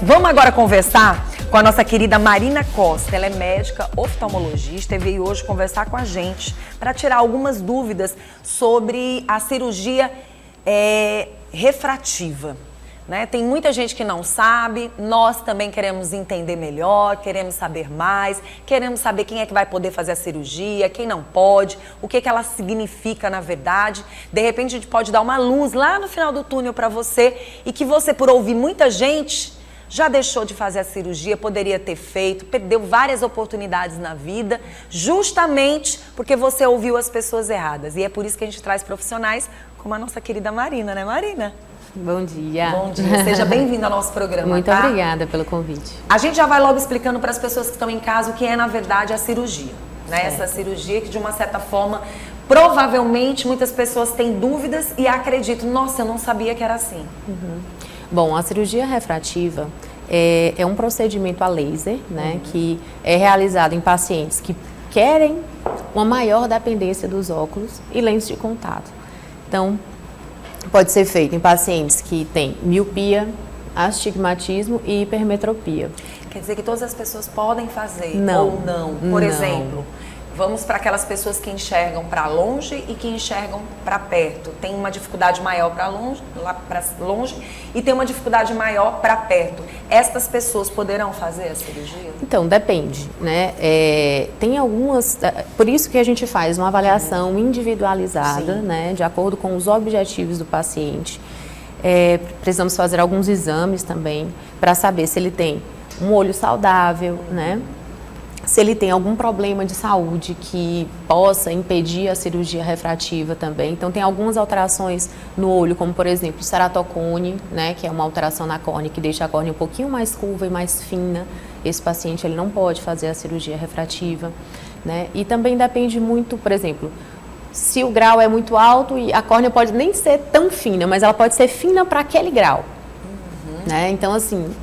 Vamos agora conversar com a nossa querida Marina Costa. Ela é médica oftalmologista e veio hoje conversar com a gente para tirar algumas dúvidas sobre a cirurgia refrativa. Né? Tem muita gente que não sabe, nós também queremos entender melhor, queremos saber mais, queremos saber quem é que vai poder fazer a cirurgia, quem não pode, o que ela significa na verdade. De repente a gente pode dar uma luz lá no final do túnel para você e que você, por ouvir muita gente, já deixou de fazer a cirurgia, poderia ter feito, perdeu várias oportunidades na vida, justamente porque você ouviu as pessoas erradas. E é por isso que a gente traz profissionais como a nossa querida Marina, né, Marina? Bom dia. Bom dia, seja bem-vinda ao nosso programa. Muito obrigada pelo convite. A gente já vai logo explicando para as pessoas que estão em casa o que é, na verdade, a cirurgia. Né? Essa cirurgia que, de uma certa forma, provavelmente muitas pessoas têm dúvidas e acreditam, nossa, eu não sabia que era assim. Bom, a cirurgia refrativa é um procedimento a laser, né, que é realizado em pacientes que querem uma maior dependência dos óculos e lentes de contato. Então, pode ser feito em pacientes que têm miopia, astigmatismo e hipermetropia. Quer dizer que todas as pessoas podem fazer Não, ou não? Por exemplo, vamos para aquelas pessoas que enxergam para longe e que enxergam para perto. Tem uma dificuldade maior para longe, e tem uma dificuldade maior para perto. Estas pessoas poderão fazer a cirurgia? Então, depende, né? Tem algumas... Por isso que a gente faz uma avaliação individualizada, né? De acordo com os objetivos do paciente. Precisamos fazer alguns exames também para saber se ele tem um olho saudável, né? Se ele tem algum problema de saúde que possa impedir a cirurgia refrativa também. Então, tem algumas alterações no olho, como, por exemplo, o ceratocone, né, que é uma alteração na córnea que deixa a córnea um pouquinho mais curva e mais fina. Esse paciente ele não pode fazer a cirurgia refrativa. Né? E também depende muito, por exemplo, se o grau é muito alto e a córnea pode nem ser tão fina, mas ela pode ser fina para aquele grau. Né? Então, assim,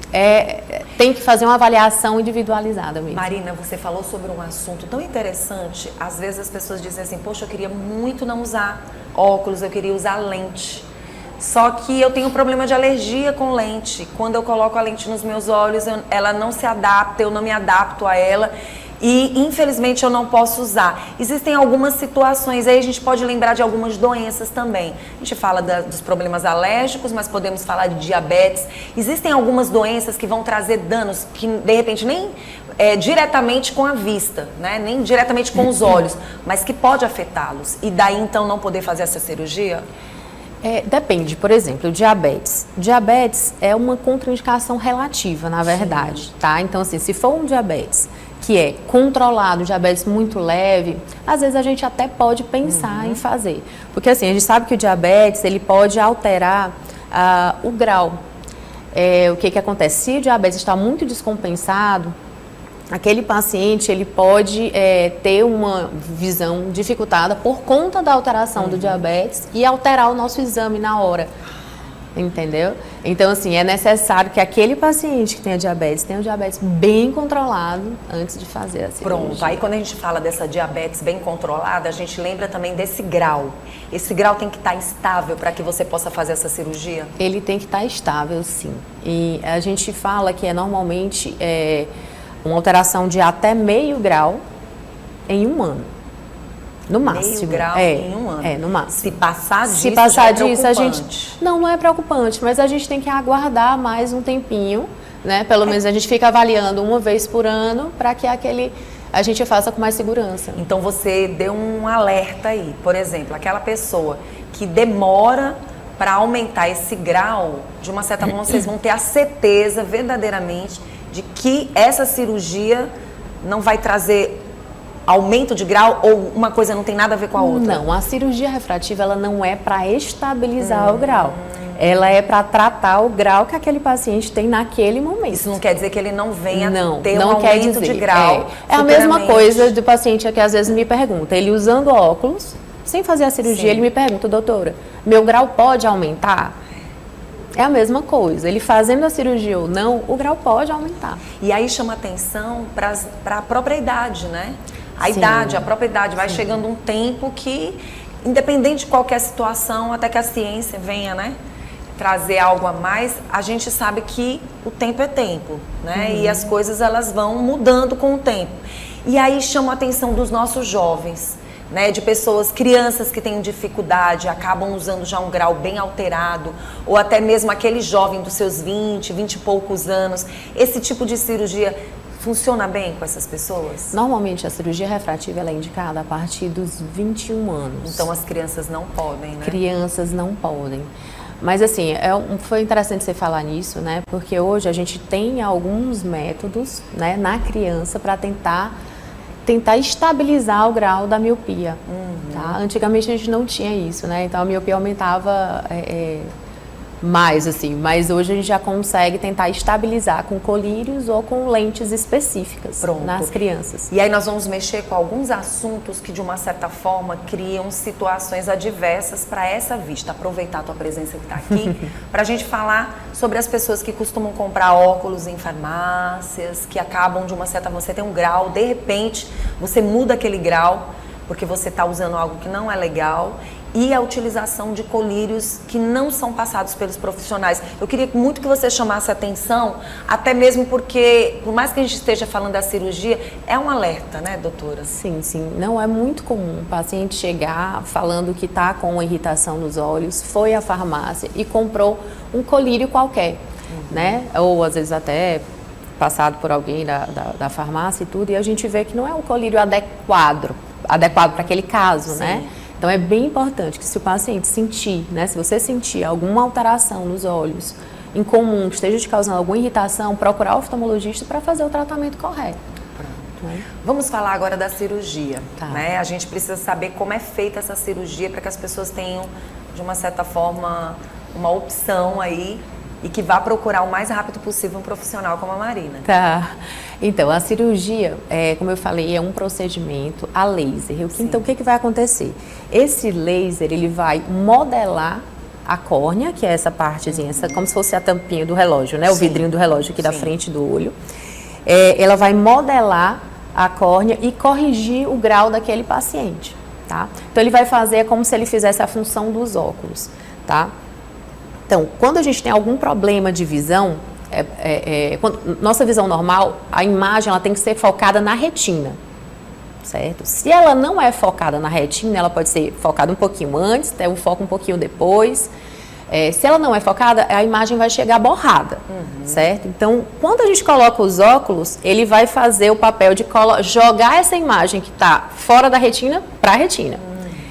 tem que fazer uma avaliação individualizada mesmo. Marina, você falou sobre um assunto tão interessante. Às vezes as pessoas dizem assim, poxa, eu queria muito não usar óculos, eu queria usar lente. Só que eu tenho problema de alergia com lente. Quando eu coloco a lente nos meus olhos, ela não se adapta, eu não me adapto a ela. E, infelizmente, eu não posso usar. Existem algumas situações, aí a gente pode lembrar de algumas doenças também. A gente fala dos problemas alérgicos, mas podemos falar de diabetes. Existem algumas doenças que vão trazer danos que, de repente, nem diretamente com a vista, né? Nem diretamente com os olhos, mas que pode afetá-los. E daí, então, não poder fazer essa cirurgia? Depende, por exemplo, o diabetes. Diabetes é uma contraindicação relativa, na verdade, tá? Então, assim, se for um diabetes que é controlado, diabetes muito leve, às vezes a gente até pode pensar em fazer. Porque assim, a gente sabe que o diabetes, ele pode alterar o grau. O que acontece? Se o diabetes está muito descompensado, aquele paciente, ele pode ter uma visão dificultada por conta da alteração do diabetes e alterar o nosso exame na hora. Entendeu? Então, assim, é necessário que aquele paciente que tenha o diabetes bem controlado antes de fazer a cirurgia. Pronto, aí quando a gente fala dessa diabetes bem controlada, a gente lembra também desse grau. Esse grau tem que estar estável para que você possa fazer essa cirurgia? Ele tem que estar estável, sim. E a gente fala que normalmente uma alteração de até meio grau em um ano. No máximo. Meio grau em um ano. No máximo. Se passar disso, Se passar disso, a gente... Não é preocupante, mas a gente tem que aguardar mais um tempinho, né? Pelo menos a gente fica avaliando uma vez por ano para que a gente faça com mais segurança. Então você deu um alerta aí. Por exemplo, aquela pessoa que demora para aumentar esse grau, de uma certa forma vocês vão ter a certeza verdadeiramente de que essa cirurgia não vai trazer aumento de grau ou uma coisa não tem nada a ver com a outra? Não, a cirurgia refrativa ela não é para estabilizar o grau. Ela é para tratar o grau que aquele paciente tem naquele momento. Isso não quer dizer que ele não venha ter não um aumento de grau. É a mesma coisa do paciente que às vezes me pergunta, ele usando óculos, sem fazer a cirurgia, ele me pergunta, doutora, meu grau pode aumentar? É a mesma coisa, ele fazendo a cirurgia ou não, o grau pode aumentar. E aí chama atenção para a própria idade, né? A própria idade, vai chegando um tempo que, independente de qualquer situação, até que a ciência venha, né? trazer algo a mais, a gente sabe que o tempo é tempo, né? E as coisas elas vão mudando com o tempo. E aí chama a atenção dos nossos jovens, né? De pessoas, crianças que têm dificuldade, acabam usando já um grau bem alterado, ou até mesmo aquele jovem dos seus 20 e poucos anos. Esse tipo de cirurgia funciona bem com essas pessoas? Normalmente a cirurgia refrativa ela é indicada a partir dos 21 anos. Então as crianças não podem, né? Crianças não podem. Mas assim, foi interessante você falar nisso, né? Porque hoje a gente tem alguns métodos, né, na criança para tentar estabilizar o grau da miopia. Tá? Antigamente a gente não tinha isso, né? Então a miopia aumentava mais, assim. Mas hoje a gente já consegue tentar estabilizar com colírios ou com lentes específicas nas crianças. E aí nós vamos mexer com alguns assuntos que de uma certa forma criam situações adversas para essa vista. Aproveitar a tua presença que está aqui para a gente falar sobre as pessoas que costumam comprar óculos em farmácias, que acabam de uma certa... Você tem um grau, de repente você muda aquele grau porque você está usando algo que não é legal, e a utilização de colírios que não são passados pelos profissionais. Eu queria muito que você chamasse a atenção, até mesmo porque, por mais que a gente esteja falando da cirurgia, é um alerta, né, doutora? Sim, sim. Não é muito comum o paciente chegar falando que está com uma irritação nos olhos, foi à farmácia e comprou um colírio qualquer, né? Ou às vezes até passado por alguém da farmácia e tudo, e a gente vê que não é um colírio adequado para aquele caso, né? Então é bem importante que se o paciente sentir, né, se você sentir alguma alteração nos olhos incomum, que esteja te causando alguma irritação, procurar o oftalmologista para fazer o tratamento correto. Né? Vamos falar agora da cirurgia. Né? A gente precisa saber como é feita essa cirurgia para que as pessoas tenham, de uma certa forma, uma opção aí e que vá procurar o mais rápido possível um profissional como a Marina. Tá. Então, a cirurgia, como eu falei, é um procedimento a laser. Então, o que vai acontecer? Esse laser, ele vai modelar a córnea, que é essa partezinha, como se fosse a tampinha do relógio, né? O vidrinho do relógio aqui da frente do olho. Ela vai modelar a córnea e corrigir o grau daquele paciente, tá? Então, ele vai fazer como se ele fizesse a função dos óculos, tá? Então, quando a gente tem algum problema de visão, nossa visão normal, a imagem ela tem que ser focada na retina, certo? Se ela não é focada na retina, ela pode ser focada um pouquinho antes, ter um foco um pouquinho depois. Se ela não é focada, a imagem vai chegar borrada, certo? Então, quando a gente coloca os óculos, ele vai fazer o papel de jogar essa imagem que está fora da retina para a retina.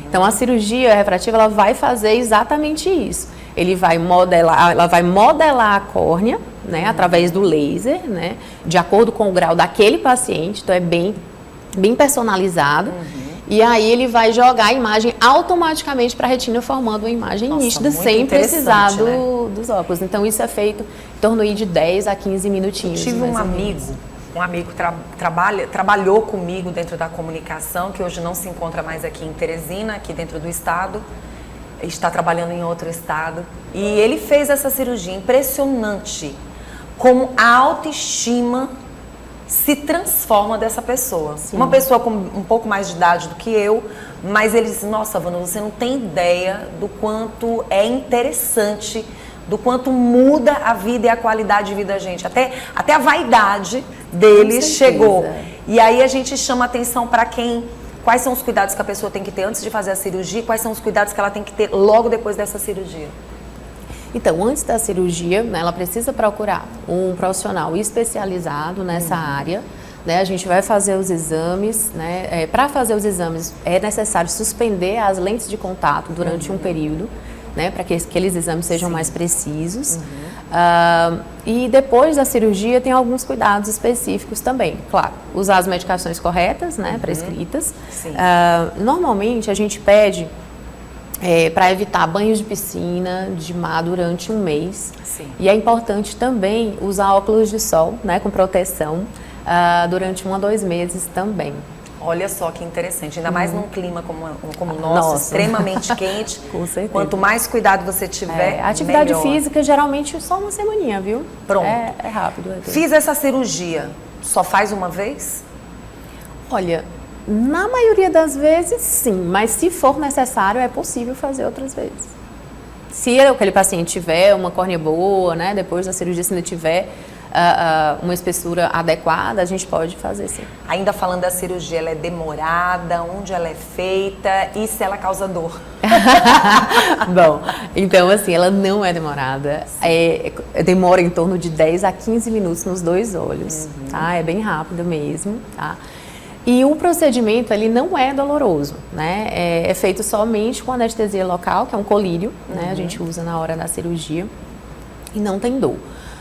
Então, a cirurgia refrativa ela vai fazer exatamente isso. Ela vai modelar a córnea, né, através do laser, né, de acordo com o grau daquele paciente, então é bem personalizado. E aí ele vai jogar a imagem automaticamente para a retina, formando uma imagem nítida, sem precisar dos óculos. Então isso é feito em torno de 10 a 15 minutinhos. Eu tive um amigo que trabalhou comigo dentro da comunicação, que hoje não se encontra mais aqui em Teresina, aqui dentro do estado. Está trabalhando em outro estado, e ele fez essa cirurgia. Impressionante como a autoestima se transforma dessa pessoa. Sim. Uma pessoa com um pouco mais de idade do que eu, mas ele disse, nossa, Vânia, você não tem ideia do quanto é interessante, do quanto muda a vida e a qualidade de vida da gente. Até a vaidade dele chegou. E aí a gente chama atenção para quais são os cuidados que a pessoa tem que ter antes de fazer a cirurgia, quais são os cuidados que ela tem que ter logo depois dessa cirurgia? Então, antes da cirurgia, né, ela precisa procurar um profissional especializado nessa área. Né, a gente vai fazer os exames, né, para fazer os exames é necessário suspender as lentes de contato durante um período, né, para que aqueles exames sejam mais precisos. E depois da cirurgia tem alguns cuidados específicos também. Claro, usar as medicações corretas, né, prescritas. Normalmente a gente pede para evitar banhos de piscina, de mar durante um mês. E é importante também usar óculos de sol, né, com proteção durante 1 a 2 meses também. Olha só que interessante, ainda mais num clima como o nosso, extremamente quente. Com certeza. Quanto mais cuidado você tiver, a atividade melhor. física, geralmente, só uma semaninha, viu? Pronto. É rápido. Fiz essa cirurgia, só faz uma vez? Olha, na maioria das vezes, sim. Mas se for necessário, é possível fazer outras vezes. Se aquele paciente tiver uma córnea boa, né, depois da cirurgia, se ainda tiver uma espessura adequada, a gente pode fazer sim. Ainda falando da cirurgia, ela é demorada, onde ela é feita e se ela causa dor? Bom, então assim, ela não é demorada, demora em torno de 10 a 15 minutos nos 2 olhos, tá? É bem rápido mesmo, tá? E o procedimento, ele não é doloroso, né? É feito somente com anestesia local, que é um colírio, né? A gente usa na hora da cirurgia e não tem dor.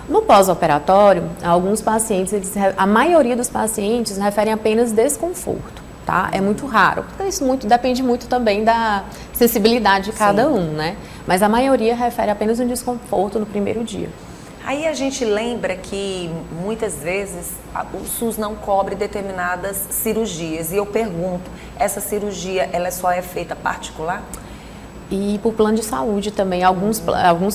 No pós-operatório, alguns pacientes, a maioria dos pacientes referem apenas desconforto, tá? É muito raro, porque isso depende muito também da sensibilidade de cada um, né? Mas a maioria refere apenas um desconforto no primeiro dia. Aí a gente lembra que muitas vezes o SUS não cobre determinadas cirurgias. E eu pergunto, essa cirurgia ela só é feita particular? E por plano de saúde também, alguns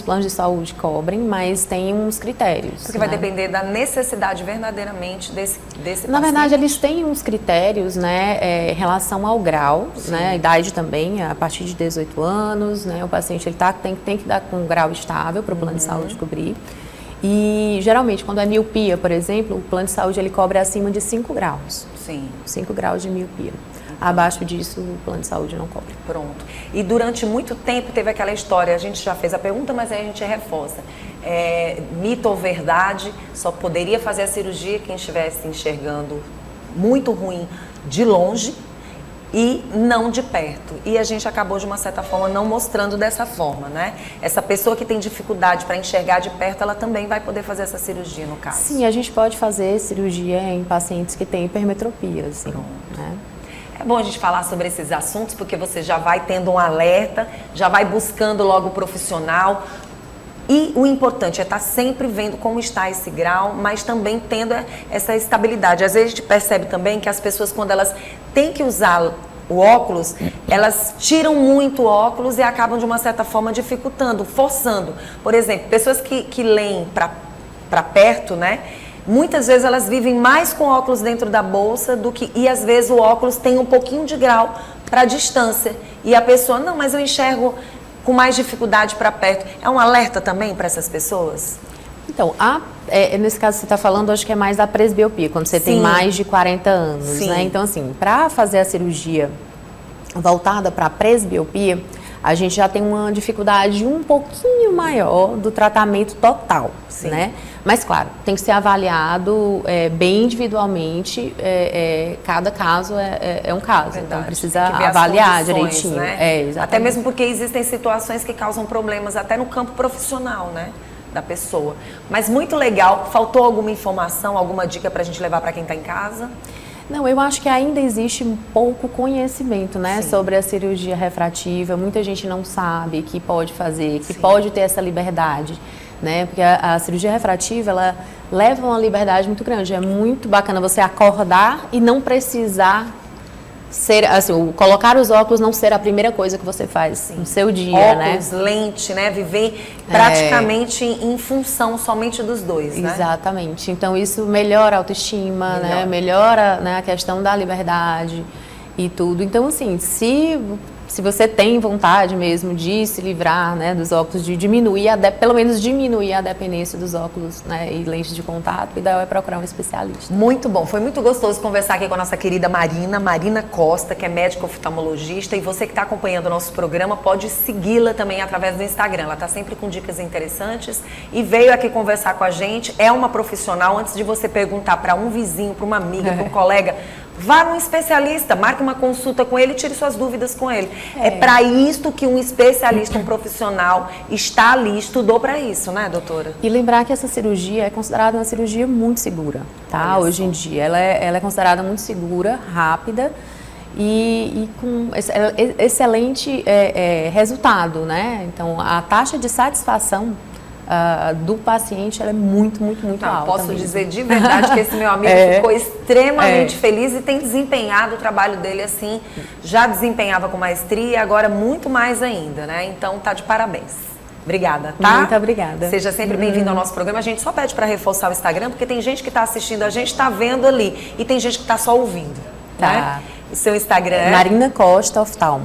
planos de saúde cobrem, mas tem uns critérios. Porque vai depender da necessidade verdadeiramente desse paciente. Na verdade, eles têm uns critérios, né, em relação ao grau, né, a idade também, a partir de 18 anos, né, o paciente ele tem que dar com um grau estável para o plano de saúde cobrir. E geralmente, quando é miopia, por exemplo, o plano de saúde ele cobre acima de 5 graus. Sim. 5 graus de miopia. Abaixo disso, o plano de saúde não cobre. Pronto. E durante muito tempo teve aquela história, a gente já fez a pergunta, mas aí a gente reforça. Mito ou verdade, só poderia fazer a cirurgia quem estivesse enxergando muito ruim de longe e não de perto. E a gente acabou, de uma certa forma, não mostrando dessa forma, né? Essa pessoa que tem dificuldade para enxergar de perto, ela também vai poder fazer essa cirurgia, no caso. Sim, a gente pode fazer cirurgia em pacientes que têm hipermetropia, assim, né? É bom a gente falar sobre esses assuntos, porque você já vai tendo um alerta, já vai buscando logo o profissional. E o importante é estar sempre vendo como está esse grau, mas também tendo essa estabilidade. Às vezes a gente percebe também que as pessoas, quando elas têm que usar o óculos, elas tiram muito o óculos e acabam, de uma certa forma, dificultando, forçando. Por exemplo, pessoas que leem para perto, né? Muitas vezes elas vivem mais com óculos dentro da bolsa e às vezes o óculos tem um pouquinho de grau para a distância. E a pessoa, não, mas eu enxergo com mais dificuldade para perto. É um alerta também para essas pessoas? Então, nesse caso que você está falando, acho que é mais da presbiopia, quando você tem mais de 40 anos, né? Então, assim, para fazer a cirurgia voltada para a presbiopia, a gente já tem uma dificuldade um pouquinho maior do tratamento total, né? Mas, claro, tem que ser avaliado bem individualmente, cada caso é um caso, verdade. Então precisa avaliar direitinho. Né? Até mesmo porque existem situações que causam problemas até no campo profissional, né? Da pessoa. Mas muito legal. Faltou alguma informação, alguma dica para a gente levar para quem está em casa? Não, eu acho que ainda existe um pouco conhecimento, né, sobre a cirurgia refrativa. Muita gente não sabe que pode fazer, que pode ter essa liberdade, né? Porque a cirurgia refrativa, ela leva uma liberdade muito grande. É muito bacana você acordar e não precisar ser, assim, colocar os óculos não ser a primeira coisa que você faz no seu dia, óculos, né? Lente, né? Viver praticamente em função somente dos dois, né? Exatamente. Então, isso melhora a autoestima, né? Melhora, né, a questão da liberdade e tudo. Então, assim, se você tem vontade mesmo de se livrar, né, dos óculos, de diminuir, pelo menos diminuir a dependência dos óculos, né, e lentes de contato, o ideal é procurar um especialista. Muito bom, foi muito gostoso conversar aqui com a nossa querida Marina Costa, que é médica oftalmologista, e você que está acompanhando o nosso programa pode segui-la também através do Instagram, ela está sempre com dicas interessantes e veio aqui conversar com a gente, é uma profissional. Antes de você perguntar para um vizinho, para uma amiga, para um colega, vá num especialista, marque uma consulta com ele e tire suas dúvidas com ele. É para isto que um especialista, um profissional está ali, estudou para isso, né, doutora? E lembrar que essa cirurgia é considerada uma cirurgia muito segura, tá? Hoje em dia, ela é considerada muito segura, rápida e com excelente resultado, né? Então, a taxa de satisfação do paciente, ela é muito alta. Posso dizer de verdade que esse meu amigo ficou extremamente feliz e tem desempenhado o trabalho dele assim, já desempenhava com maestria e agora muito mais ainda, né? Então tá de parabéns. Obrigada, tá? Muito obrigada. Seja sempre bem-vindo ao nosso programa. A gente só pede para reforçar o Instagram, porque tem gente que está assistindo a gente, está vendo ali, e tem gente que está só ouvindo, tá? O seu Instagram é? Marina Costa Oftalmo.